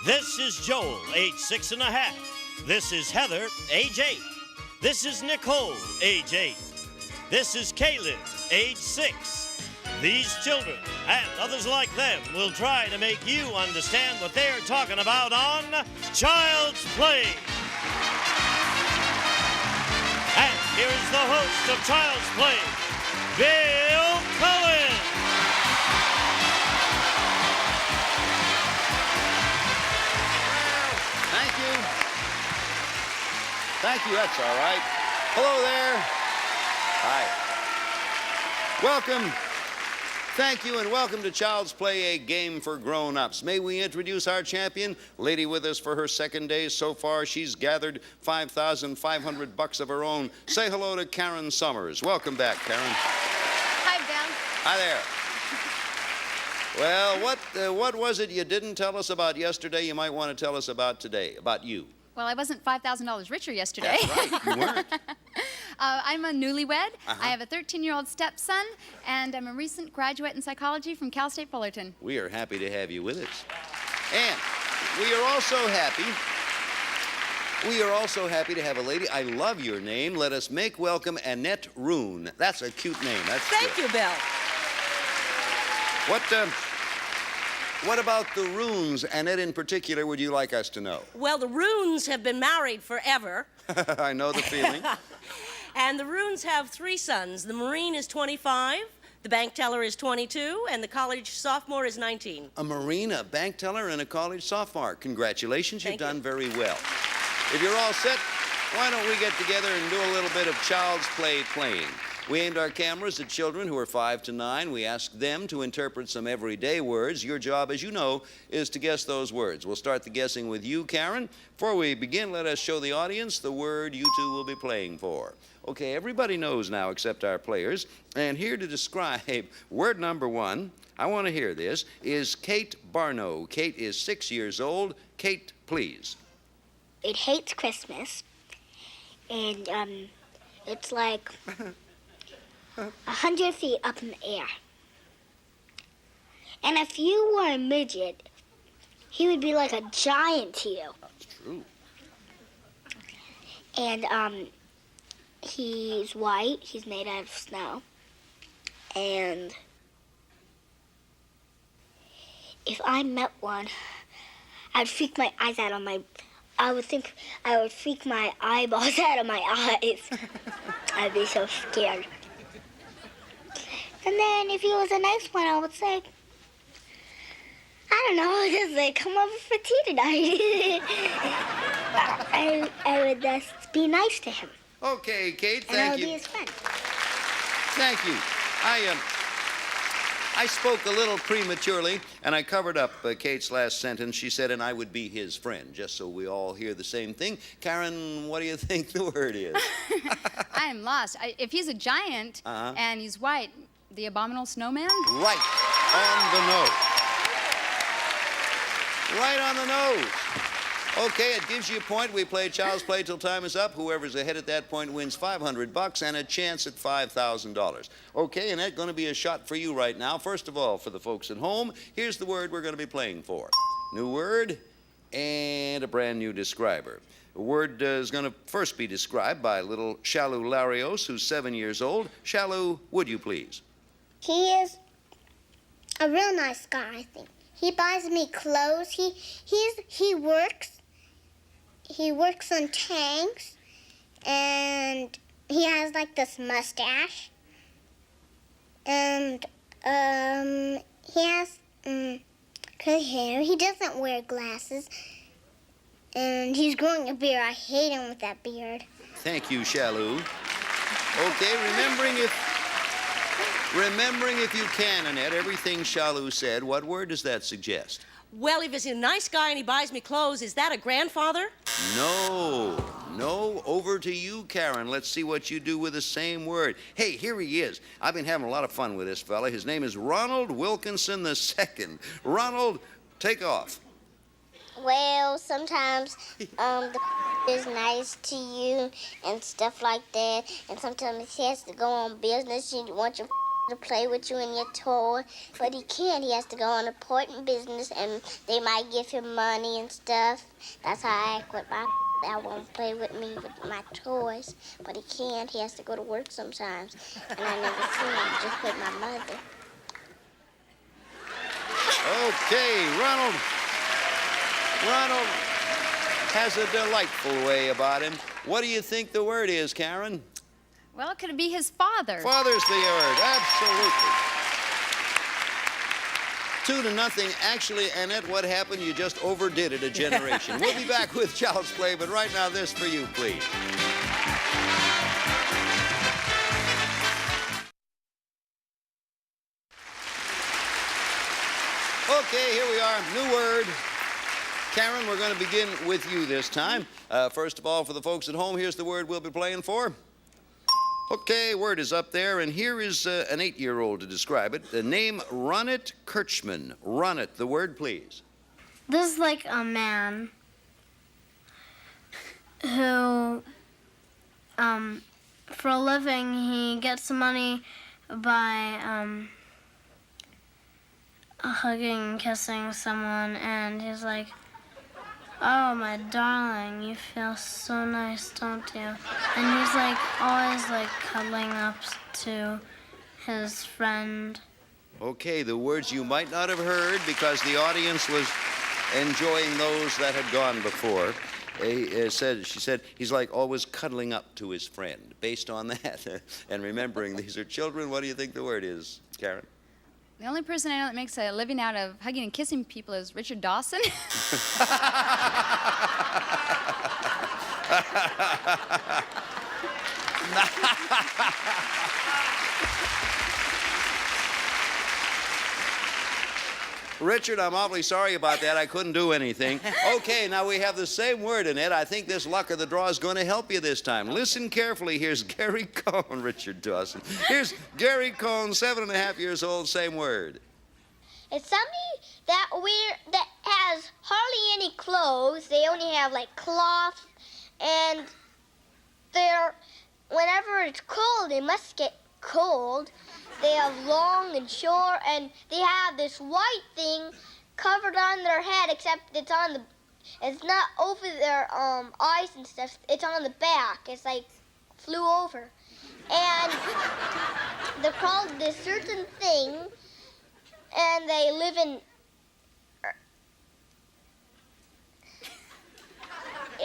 This is Joel, age 6.5. This is Heather, age 8. This is Nicole, age 8. This is Caleb, age 6. These children and others like them will try to make you understand what they're talking about on Child's Play. And here is the host of Child's Play, Bill Cullen. Thank you, that's all right. Hello there. Hi. Welcome. Thank you and welcome to Child's Play, a game for grown-ups. May we introduce our champion, lady with us for her second day so far. She's gathered $5,500 of her own. Say hello to Karen Summers. Welcome back, Karen. Hi, Bill. Hi there. Well, what was it you didn't tell us about yesterday you might want to tell us about today, about you? Well, I wasn't $5,000 richer yesterday. That's right, you weren't. I'm a newlywed. I have a 13-year-old stepson, and I'm a recent graduate in psychology from Cal State Fullerton. We are happy to have you with us. And we are also happy to have a lady. I love your name. Let us make welcome Annette Roon. That's a cute name. Thank you, Bill. What about the Roons, Annette, in particular, would you like us to know? Well, the Roons have been married forever. I know the feeling. And the Roons have 3 sons. The Marine is 25, the bank teller is 22, and the college sophomore is 19. A Marine, a bank teller, and a college sophomore. Congratulations, you've done very well. If you're all set, why don't we get together and do a little bit of Child's Play playing? We aimed our cameras at children who are 5 to 9. We asked them to interpret some everyday words. Your job, as you know, is to guess those words. We'll start the guessing with you, Karen. Before we begin, let us show the audience the word you two will be playing for. Okay, everybody knows now except our players. And here to describe word number 1, I want to hear this, is Kate Barno. Kate is 6 years old. Kate, please. It hates Christmas, and it's like 100 feet up in the air. And if you were a midget, he would be like a giant to you. That's true. And he's white, he's made out of snow. And if I met one, I'd freak my eyes out on my... I would think I would freak my eyeballs out of my eyes. I'd be so scared. And then if he was a nice one, I would say, I don't know, just like, come over for tea tonight. I would just be nice to him. Okay, Kate, And I thank would you. be his friend. Thank you. I spoke a little prematurely, and I covered up Kate's last sentence. She said, and I would be his friend, just so we all hear the same thing. Karen, what do you think the word is? I'm lost. If he's a giant and he's white, the abominable snowman? Right on the nose. Right on the nose. Okay, it gives you a point. We play Child's Play till time is up. Whoever's ahead at that point wins $500 and a chance at $5,000. Okay, and that's going to be a shot for you right now. First of all, for the folks at home, here's the word we're going to be playing for. New word and a brand new describer. The word is going to first be described by little Shalu Larios, who's 7 years old. Shalu, would you please? He is a real nice guy, I think. He buys me clothes. He works on tanks, and he has like this mustache, and he has good hair. He doesn't wear glasses, and he's growing a beard. I hate him with that beard. Thank you, Shalu. Okay, remembering if you can, Annette, everything Shalu said, what word does that suggest? Well, if he's a nice guy and he buys me clothes, is that a grandfather? No. Over to you, Karen. Let's see what you do with the same word. Hey, here he is. I've been having a lot of fun with this fella. His name is Ronald Wilkinson II. Ronald, take off. Well, sometimes the is nice to you and stuff like that, and sometimes he has to go on business. You want your to play with you and your toy, but he can't. He has to go on important business, and they might give him money and stuff. That's how I act with my. I won't play with me with my toys, but he can't. He has to go to work sometimes, and I never see him just with my mother. Okay, Ronald has a delightful way about him. What do you think the word is, Karen? Well, could it be his father? Father's the word, absolutely. 2-0. Actually, Annette, what happened? You just overdid it a generation. We'll be back with Child's Play, but right now, this for you, please. Okay, here we are, new word. Karen, we're going to begin with you this time. First of all, for the folks at home, here's the word we'll be playing for. Okay, word is up there, and here is an 8-year-old to describe it. The name Ronit Kirchman. Ronit, the word, please. This is like a man who, for a living, he gets money by hugging and kissing someone, and he's like, "Oh, my darling, you feel so nice, don't you?" And he's like always like cuddling up to his friend. Okay, the words you might not have heard because the audience was enjoying those that had gone before. She said, he's like always cuddling up to his friend. Based on that, and remembering these are children, what do you think the word is, Karen? The only person I know that makes a living out of hugging and kissing people is Richard Dawson. Richard, I'm awfully sorry about that. I couldn't do anything. Okay, now we have the same word in it. I think this luck of the draw is going to help you this time. Listen carefully. Here's Gary Cohn, Richard Dawson. Here's Gary Cohn, 7.5 years old, same word. It's somebody that has hardly any clothes. They only have like cloth, and whenever it's cold, they must get cold. They have long and short, and they have this white thing covered on their head, except it's not over their eyes and stuff. It's on the back. It's like flew over, and they're called this certain thing, and they live in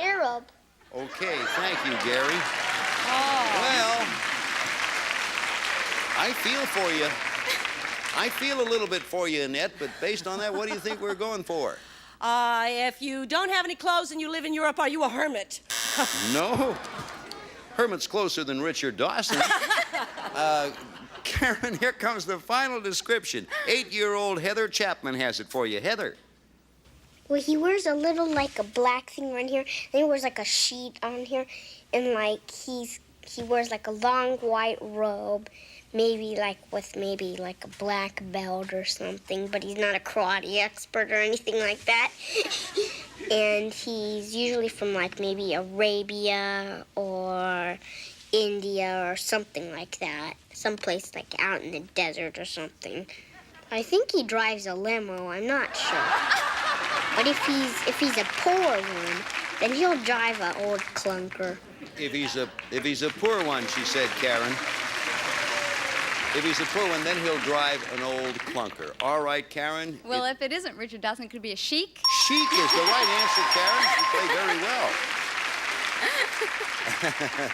Arab. Okay, thank you, Gary. Well, I feel for you. I feel a little bit for you, Annette, but based on that, what do you think we're going for? If you don't have any clothes and you live in Europe, are you a hermit? No. Hermit's closer than Richard Dawson. Karen, here comes the final description. 8-year-old Heather Chapman has it for you. Heather. Well, he wears a little like a black thing right here. Then he wears like a sheet on here, and like he wears like a long white robe. Maybe like with maybe like a black belt or something, but he's not a karate expert or anything like that. And he's usually from like maybe Arabia or India or something like that. Someplace like out in the desert or something. I think he drives a limo, I'm not sure. But if he's a poor one, then he'll drive an old clunker. If he's a poor one, she said, Karen. If he's a poor one, then he'll drive an old clunker. All right, Karen. Well, if it isn't Richard Dawson, it could be a sheik. Sheik is the right answer, Karen. You play very well.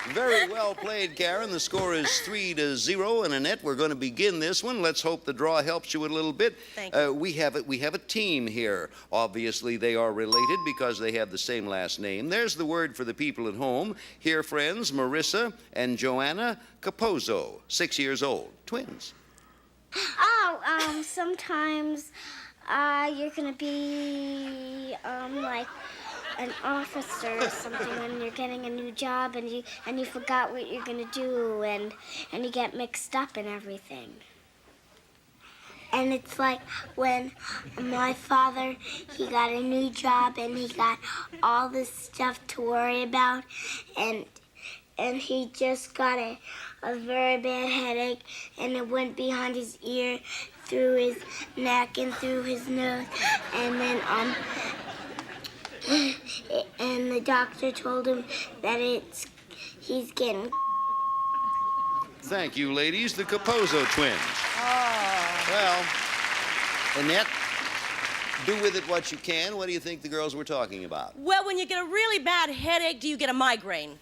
Very well played, Karen. The score is 3-0. And Annette, we're going to begin this one. Let's hope the draw helps you a little bit. Thank you. We have a team here. Obviously, they are related because they have the same last name. There's the word for the people at home. Here, friends, Marissa and Joanna Capozzo, 6 years old, twins. Oh, sometimes you're gonna be like an officer or something when you're getting a new job and you forgot what you're gonna do and you get mixed up in everything. And it's like when my father, he got a new job and he got all this stuff to worry about, and and he just got a very bad headache, and it went behind his ear, through his neck, and through his nose, and then and the doctor told him that he's getting. Thank you, ladies, the Capozzo twins. Well, Annette, do with it what you can. What do you think the girls were talking about? Well, when you get a really bad headache, do you get a migraine?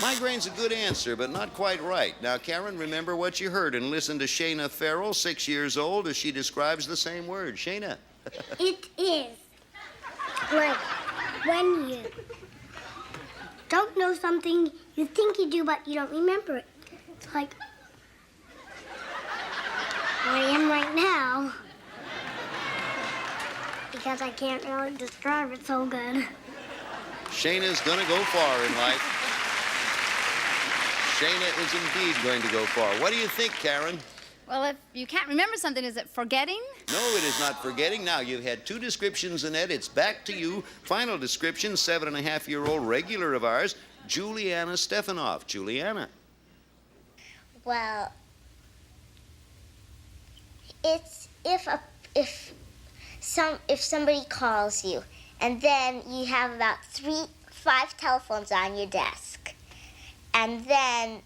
Migraine's a good answer, but not quite right. Now, Karen, remember what you heard and listen to Shayna Farrell, 6 years old, as she describes the same word. Shayna. It is like when you don't know something, you think you do, but you don't remember it. It's like I am right now, because I can't really describe it so good. Shayna's gonna go far in life. Shayna is indeed going to go far. What do you think, Karen? Well, if you can't remember something, is it forgetting? No, it is not forgetting. Now, you've had 2 descriptions, Annette. It's back to you. Final description, 7.5-year-old regular of ours, Juliana Stefanoff. Juliana. Well, it's if somebody calls you, and then you have about 5 telephones on your desk, and then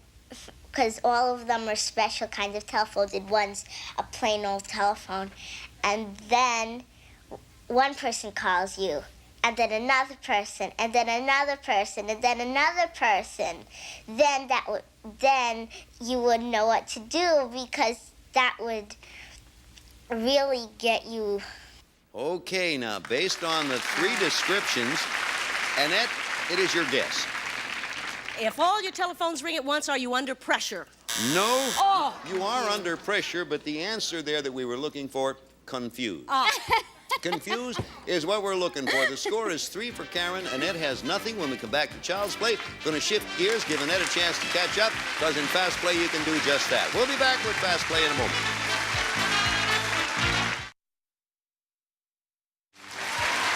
because all of them are special kinds of telephones, and one's a plain old telephone, and then one person calls you, and then another person, and then another person, and then another person, then you would know what to do, because that would really get you. Okay, now, based on the 3 descriptions, Annette, it is your guess. If all your telephones ring at once, are you under pressure? No, Oh. you are under pressure, but the answer there that we were looking for, confused. Confused is what we're looking for. The score is 3 for Karen. Annette has nothing. When we come back to Child's Play, going to shift gears, give Annette a chance to catch up, because in Fast Play you can do just that. We'll be back with Fast Play in a moment.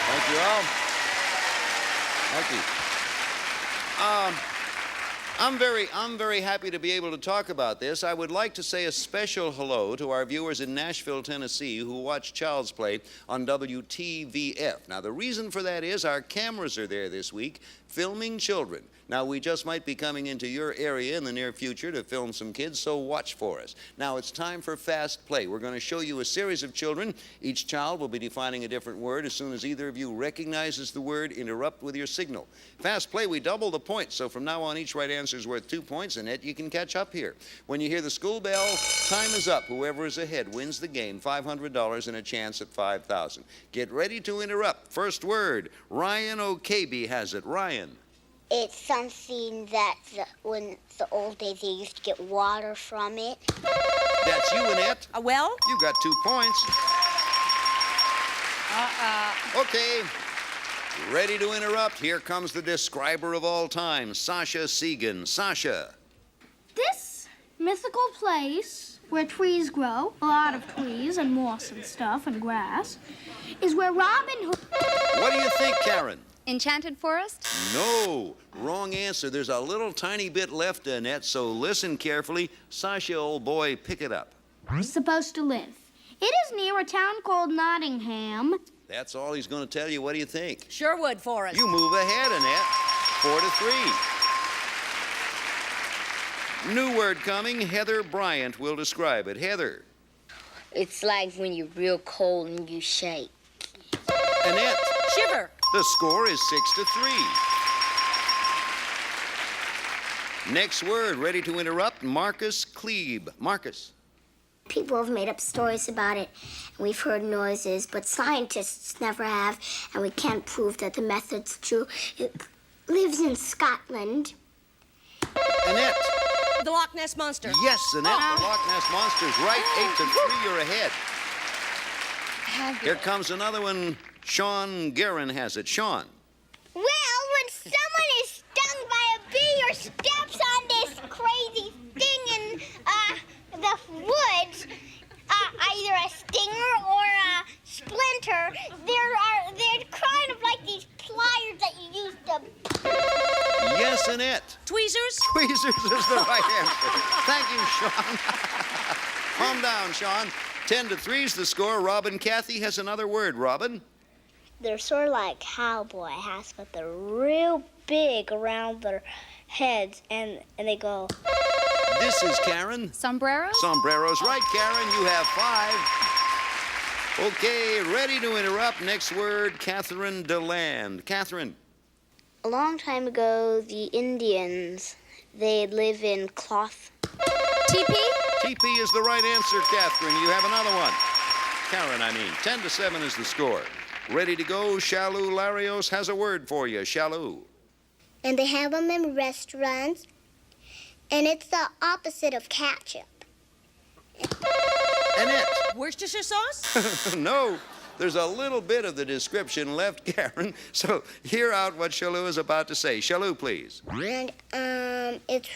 Thank you all. Thank you. I'm very happy to be able to talk about this. I would like to say a special hello to our viewers in Nashville, Tennessee, who watch Child's Play on WTVF. Now, the reason for that is our cameras are there this week filming children. Now, we just might be coming into your area in the near future to film some kids, so watch for us. Now, it's time for Fast Play. We're going to show you a series of children. Each child will be defining a different word. As soon as either of you recognizes the word, interrupt with your signal. Fast Play, we double the points, so from now on, each right answer is worth 2 points, and Ed, you can catch up here. When you hear the school bell, time is up. Whoever is ahead wins the game, $500 and a chance at $5,000. Get ready to interrupt. First word, Ryan O'Kabe has it. Ryan. It's something that when the old days they used to get water from it. That's you, Annette. Well? You got 2 points. Okay. Ready to interrupt. Here comes the describer of all time, Sasha Segan. Sasha. This mythical place where trees grow, a lot of trees and moss and stuff and grass, is where Robin Hood. What do you think, Karen? Enchanted Forest? No. Wrong answer. There's a little tiny bit left, Annette, so listen carefully. Sasha, old boy, pick it up. is supposed to live. It is near a town called Nottingham. That's all he's going to tell you. What do you think? Sherwood Forest. You move ahead, Annette. 4-3. New word coming. Heather Bryant will describe it. Heather. It's like when you're real cold and you shake. Annette. Shiver. The score is 6-3. Next word, ready to interrupt, Marcus Klebe. Marcus. People have made up stories about it, and we've heard noises, but scientists never have, and we can't prove that the method's true. It lives in Scotland. Annette. The Loch Ness Monster. Yes, Annette, the Loch Ness Monster's right. 8-3, you're ahead. Here comes another one. Sean Guerin has it. Sean. Well, when someone is stung by a bee or steps on this crazy thing in the woods, either a stinger or a splinter, they're kind of like these pliers that you use to. Yes, Yes, Annette. Tweezers? Tweezers is the right answer. Thank you, Sean. Calm down, Sean. 10-3 is the score. Robin Cathy has another word. Robin? They're sort of like cowboy hats, but they're real big around their heads, and they go. This is Karen. Sombreros? Sombreros. Right, Karen. You have 5. Okay, ready to interrupt. Next word, Catherine DeLand. Catherine. A long time ago, the Indians, they live in cloth. TP? TP is the right answer, Catherine. You have another one. Karen, I mean. 10-7 is the score. Ready to go? Shalou Larios has a word for you. Shalou. And they have them in restaurants, and it's the opposite of ketchup. Annette. Worcestershire sauce? No, there's a little bit of the description left, Karen. So hear out what Shalou is about to say. Shalou, please. And it's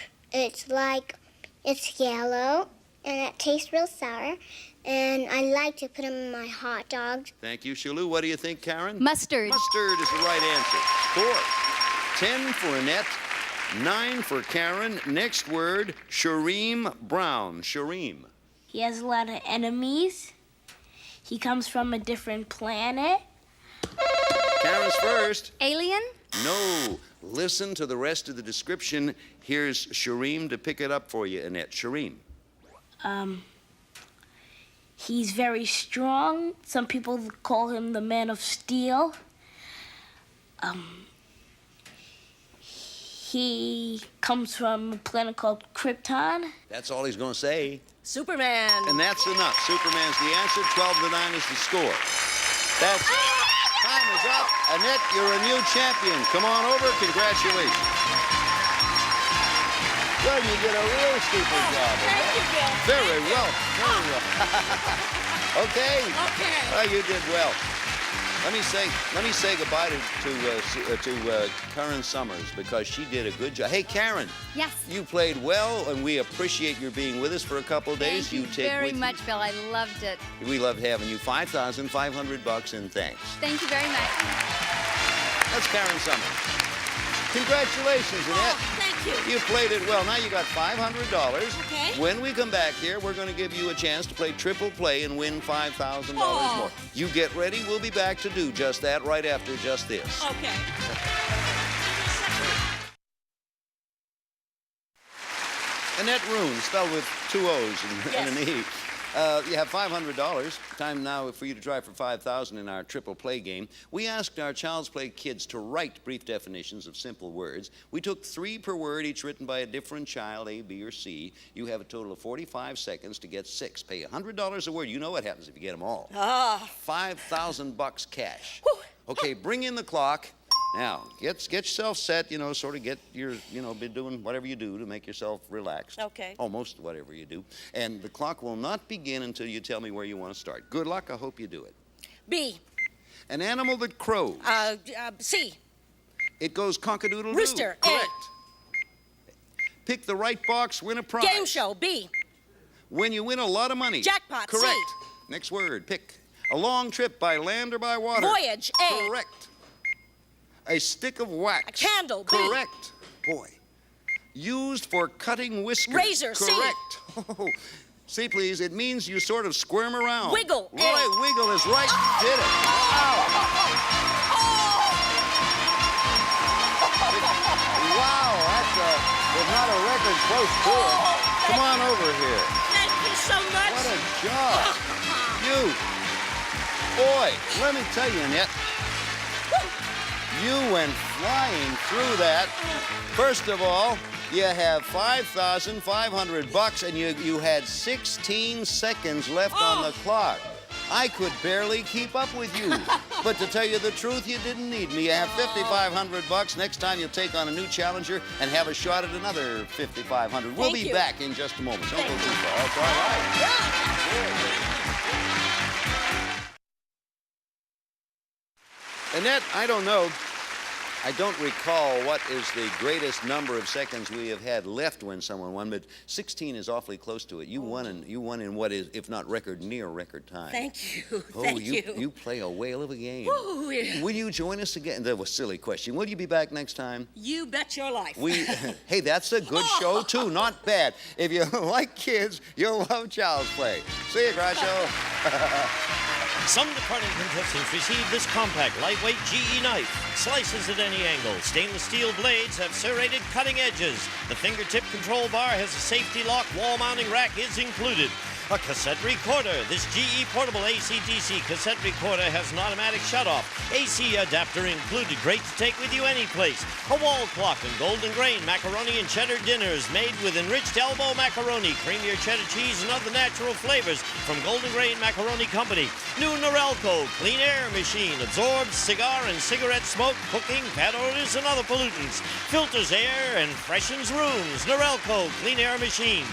yellow, and it tastes real sour, and I like to put them in my hot dogs. Thank you, Shalou. What do you think, Karen? Mustard. Mustard is the right answer. Score. 10 for Annette, 9 for Karen. Next word, Shareem Brown. Shareem. He has a lot of enemies. He comes from a different planet. Karen's first. Alien? No. Listen to the rest of the description. Here's Shareem to pick it up for you, Annette. Shareem. He's very strong. Some people call him the Man of Steel. He comes from a planet called Krypton. That's all he's going to say. Superman. And that's enough. Superman's the answer. 12-9 is the score. That's it. Time is up. Annette, you're a new champion. Come on over. Congratulations. Well, you did a real super job. Thank you, Bill. Very well. Very well. Okay. Okay. Well, you did well. Let me say goodbye to Karen Summers because she did a good job. Hey, Karen. Yes. You played well, and we appreciate your being with us for a couple of days. Thank you take very with much, Bill. I loved it. We loved having you. $5,500 in thanks. Thank you very much. That's Karen Summers. Congratulations, Annette. Thank you. You played it well. Now you got $500. Okay. When we come back here, we're going to give you a chance to play triple play and win $5,000 more. You get ready. We'll be back to do just that right after just this. Okay. Annette Roon, spelled with 2 O's and an E. You have $500. Time now for you to try for $5,000 in our triple play game. We asked our Child's Play kids to write brief definitions of simple words. We took 3 per word, each written by a different child, A, B, or C. You have a total of 45 seconds to get 6. Pay $100 a word. You know what happens if you get them all. $5,000 cash. Okay, bring in the clock. Now, get yourself set, sort of get your, be doing whatever you do to make yourself relaxed. Okay. Almost whatever you do. And the clock will not begin until you tell me where you want to start. Good luck. I hope you do it. B. An animal that crows. C. It goes cock-a-doodle-doo. Rooster. A. Correct. Pick the right box, win a prize. Game show. B. When you win a lot of money. Jackpot. Correct. C. Next word. Pick. A long trip by land or by water. Voyage. A. Correct. A stick of wax. A candle. B. Correct. Boy. Used for cutting whiskers. Razor. C. Correct. Oh, see, please, it means you sort of squirm around. Wiggle. Right, A. wiggle is right. You did it. Wow. Wow, there's not a record close to it. Come on over here. Thank you so much. What a job. Boy, let me tell you, Annette. You went flying through that. First of all, you have $5,500 and you had 16 seconds left on the clock. I could barely keep up with you. But to tell you the truth, you didn't need me. You have $5,500. Next time you'll take on a new challenger and have a shot at another $5,500. We'll be back in just a moment. Don't go too far. That's all right. Annette, I don't know. I don't recall what is the greatest number of seconds we have had left when someone won, but 16 is awfully close to it. You won in what is, if not record, near record time. Thank you. Oh, Thank you play a whale of a game. Woo, yeah. Will you join us again? That was a silly question. Will you be back next time? You bet your life. Hey, that's a good show, too. Not bad. If you like kids, you'll love Child's Play. See you, Groucho. Some departing contestants receive this compact, lightweight GE knife. Slices at any angle. Stainless steel blades have serrated cutting edges. The fingertip control bar has a safety lock. Wall mounting rack is included. A cassette recorder. This GE portable AC/DC cassette recorder has an automatic shutoff. AC adapter included. Great to take with you any place. A wall clock and golden grain macaroni and cheddar dinners made with enriched elbow macaroni, creamier cheddar cheese, and other natural flavors from Golden Grain Macaroni Company. New Norelco clean air machine absorbs cigar and cigarette smoke, cooking, pet odors, and other pollutants. Filters air and freshens rooms. Norelco clean air machine.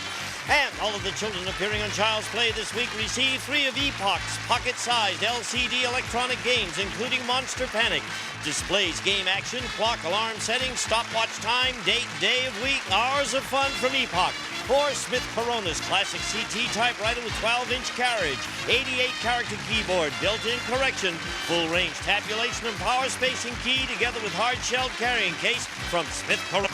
And all of the children appearing on Child's Play this week receive 3 of Epoch's pocket-sized LCD electronic games, including Monster Panic. Displays game action, clock, alarm settings, stopwatch time, date, day of week, hours of fun from Epoch. Or Smith Corona's classic CT typewriter with 12-inch carriage, 88-character keyboard, built-in correction, full-range tabulation and power spacing key, together with hard-shelled carrying case from Smith Corona.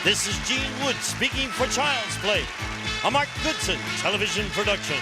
This is Gene Wood speaking for Child's Play, a Mark Goodson television production.